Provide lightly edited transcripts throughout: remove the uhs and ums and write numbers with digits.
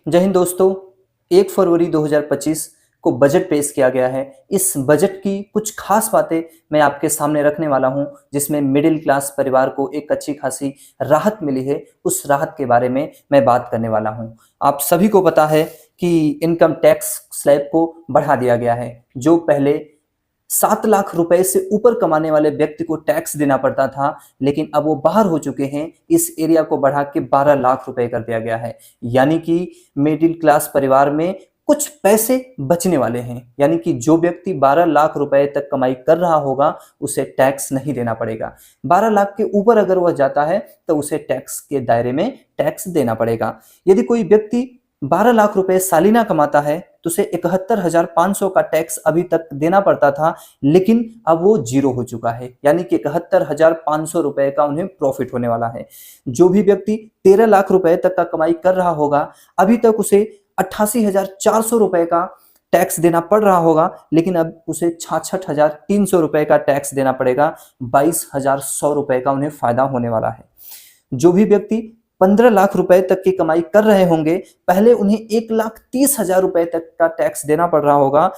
जय हिंद दोस्तों। 1 फरवरी 2025 को बजट पेश किया गया है। इस बजट की कुछ खास बातें मैं आपके सामने रखने वाला हूं, जिसमें मिडिल क्लास परिवार को एक अच्छी खासी राहत मिली है। उस राहत के बारे में मैं बात करने वाला हूं। आप सभी को पता है कि इनकम टैक्स स्लैब को बढ़ा दिया गया है। जो पहले 7 लाख रुपए से ऊपर कमाने वाले व्यक्ति को टैक्स देना पड़ता था, लेकिन अब वो बाहर हो चुके हैं। इस एरिया को बढ़ा के 12 लाख रुपए कर दिया गया है। यानी कि मिडिल क्लास परिवार में कुछ पैसे बचने वाले हैं। यानी कि जो व्यक्ति 12 लाख रुपए तक कमाई कर रहा होगा उसे टैक्स नहीं देना पड़ेगा। 12 लाख के ऊपर अगर वह जाता है तो उसे टैक्स के दायरे में टैक्स देना पड़ेगा। यदि कोई व्यक्ति 12 लाख रुपए सालाना कमाता है तो उसे 71,500 का टैक्स अभी तक देना पड़ता था, लेकिन अब वो जीरो हो चुका है। यानी कि 71,500 रुपए का उन्हें प्रॉफिट होने वाला है। जो भी व्यक्ति 13 लाख रुपए तक का कमाई कर रहा होगा, अभी तक उसे 88,400 रुपए का टैक्स देना पड़ रहा होगा, लेकिन अब उसे 66,300 रुपए का टैक्स देना पड़ेगा। 22,100 रुपए का उन्हें फायदा होने वाला है। जो भी व्यक्ति 15 लाख रुपए तक की कमाई कर रहे होंगे, पहले उन्हें 1,30,000 रुपए तक का टैक्स देना पड़ रहा होगा,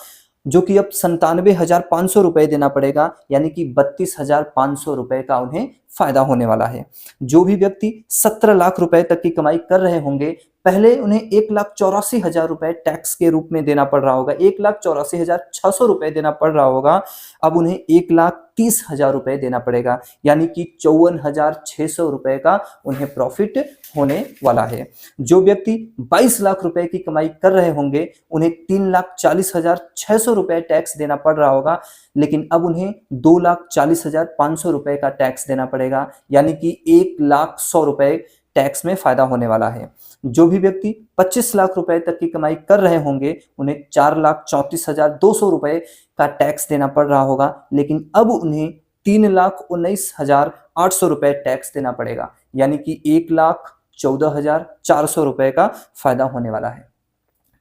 जो कि अब 97,500 रुपए देना पड़ेगा। यानी कि 32,500 रुपए का उन्हें फायदा होने वाला है। जो भी व्यक्ति 17 लाख रुपए तक की कमाई कर रहे होंगे, पहले उन्हें 1,84,000 रुपए टैक्स के रूप में देना पड़ रहा होगा, 1,84,600 रुपए देना पड़ रहा होगा। अब उन्हें 1,30,000 रुपए देना पड़ेगा। यानी कि 54,600 रुपए का उन्हें प्रॉफिट होने वाला है। जो व्यक्ति 22 लाख रुपए की कमाई कर रहे होंगे, उन्हें 3,40,600 रुपए टैक्स देना पड़ रहा होगा, लेकिन अब उन्हें 2,40,500 रुपए का टैक्स देना पड़ेगा। यानी कि 1,100,000 रुपए टैक्स में फायदा होने वाला है। जो भी व्यक्ति 25 लाख रुपए तक की कमाई कर रहे होंगे, उन्हें 4,34,200 रुपए का टैक्स देना पड़ रहा होगा, लेकिन अब उन्हें 3,19,800 रुपए टैक्स देना पड़ेगा। यानी कि 1,14,400 रुपए का फायदा होने वाला है।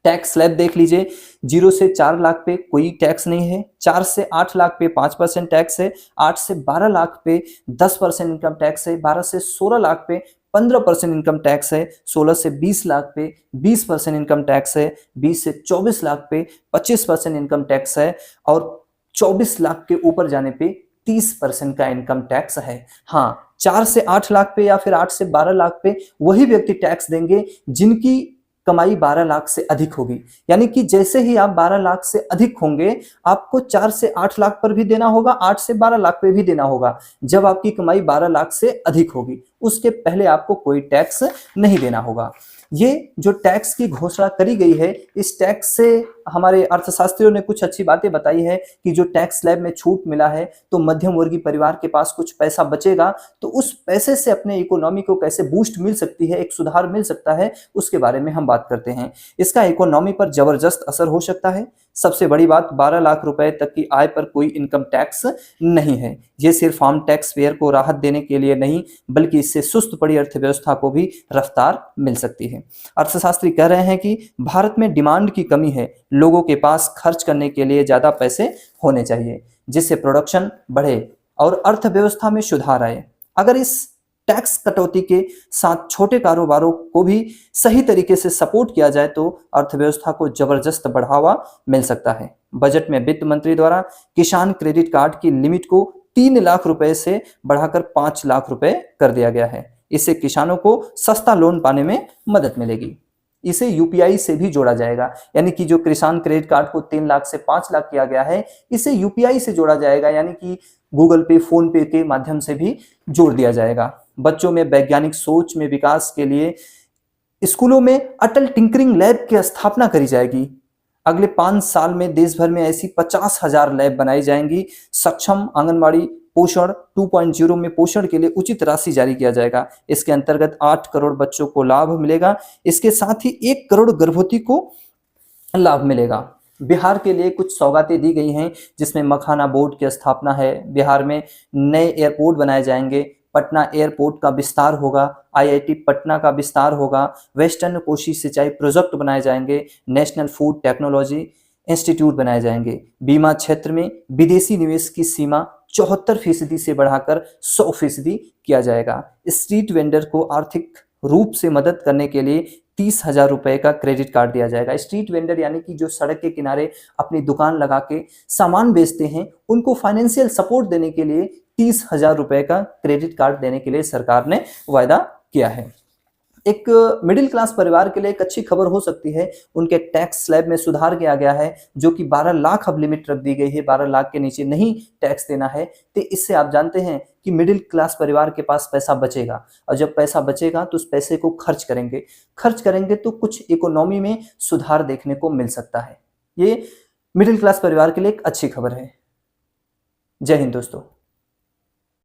टैक्स स्लैब देख लीजिए। 0 से 4 लाख पे कोई टैक्स नहीं है, 4 से 8 लाख पे 5% टैक्स है, 8 से 12 लाख पे 10% इनकम टैक्स है, 12 से 16 लाख पे 15% इनकम टैक्स है, 16 से 20 लाख पे 20% इनकम टैक्स है, 20 से 24 लाख पे 25% इनकम टैक्स है, और 24 लाख के ऊपर जाने पे 30% का इनकम टैक्स है। हाँ, 4 से 8 लाख पे या फिर 8 से 12 लाख पे वही व्यक्ति टैक्स देंगे जिनकी कमाई 12 लाख से अधिक होगी। यानी कि जैसे ही आप 12 लाख से अधिक होंगे, आपको 4 से 8 लाख पर भी देना होगा, 8 से 12 लाख पे भी देना होगा। जब आपकी कमाई 12 लाख से अधिक होगी, उसके पहले आपको कोई टैक्स नहीं देना होगा। ये जो टैक्स की घोषणा करी गई है, इस टैक्स से हमारे अर्थशास्त्रियों ने कुछ अच्छी बातें बताई है कि जो टैक्स स्लैब में छूट मिला है, तो मध्यम वर्गीय परिवार के पास कुछ पैसा बचेगा, तो उस पैसे से अपने इकोनॉमी को कैसे बूस्ट मिल सकती है, एक सुधार मिल सकता है, उसके बारे में हम बात करते हैं। इसका इकोनॉमी पर जबरदस्त असर हो सकता है। सबसे बड़ी बात, 12 लाख रुपए तक की आय पर कोई इनकम टैक्स नहीं है। ये सिर्फ फार्म टैक्स पेयर को राहत देने के लिए नहीं, बल्कि इससे सुस्त पड़ी अर्थव्यवस्था को भी रफ्तार मिल सकती है। अर्थशास्त्री कह रहे हैं कि भारत में डिमांड की कमी है, लोगों के पास खर्च करने के लिए ज्यादा पैसे होने चाहिए, जिससे प्रोडक्शन बढ़े और अर्थव्यवस्था में सुधार आए। अगर इस टैक्स कटौती के साथ छोटे कारोबारों को भी सही तरीके से सपोर्ट किया जाए तो अर्थव्यवस्था को जबरदस्त बढ़ावा मिल सकता है। बजट में वित्त मंत्री द्वारा किसान क्रेडिट कार्ड की लिमिट को 3 लाख रुपए से बढ़ाकर 5 लाख रुपए कर दिया गया है। इससे किसानों को सस्ता लोन पाने में मदद मिलेगी। इसे यूपीआई से भी जोड़ा जाएगा। यानी कि जो किसान क्रेडिट कार्ड को 3 लाख से 5 लाख किया गया है, इसे यूपीआई से जोड़ा जाएगा। यानी कि गूगल पे, फोन पे के माध्यम से भी जोड़ दिया जाएगा। बच्चों में वैज्ञानिक सोच में विकास के लिए स्कूलों में अटल टिंकरिंग लैब की स्थापना करी जाएगी। अगले 5 साल में देश भर में ऐसी 50,000 लैब बनाई जाएंगी। सक्षम आंगनबाड़ी पोषण 2.0 में पोषण के लिए उचित राशि जारी किया जाएगा। इसके अंतर्गत 8 करोड़ बच्चों को लाभ मिलेगा। इसके साथ ही 1 करोड़ गर्भवती को लाभ मिलेगा। बिहार के लिए कुछ सौगातें दी गई हैं, जिसमें मखाना बोर्ड की स्थापना है। बिहार में नए एयरपोर्ट बनाए जाएंगे। पटना एयरपोर्ट का विस्तार होगा, आईआईटी पटना का विस्तार होगा, वेस्टर्न कोशी सिंचाई प्रोजेक्ट बनाए जाएंगे, नेशनल फूड टेक्नोलॉजी इंस्टीट्यूट बनाए जाएंगे। बीमा क्षेत्र में विदेशी निवेश की सीमा 74% से बढ़ाकर 100% किया जाएगा। स्ट्रीट वेंडर को आर्थिक रूप से मदद करने के लिए 30,000 रुपए का क्रेडिट कार्ड दिया जाएगा। स्ट्रीट वेंडर यानी कि जो सड़क के किनारे अपनी दुकान लगा के सामान बेचते हैं, उनको फाइनेंशियल सपोर्ट देने के लिए 30,000 रुपए का क्रेडिट कार्ड देने के लिए सरकार ने वायदा किया है। एक मिडिल क्लास परिवार के लिए एक अच्छी खबर हो सकती है, उनके टैक्स स्लैब में सुधार किया गया है, जो कि 12 लाख अब लिमिट रख दी गई है, 12 लाख के नीचे नहीं टैक्स देना है। तो इससे आप जानते हैं कि मिडिल क्लास परिवार के पास पैसा बचेगा, और जब पैसा बचेगा तो उस पैसे को खर्च करेंगे तो कुछ इकोनॉमी में सुधार देखने को मिल सकता है। ये मिडिल क्लास परिवार के लिए एक अच्छी खबर है। जय हिंद दोस्तों।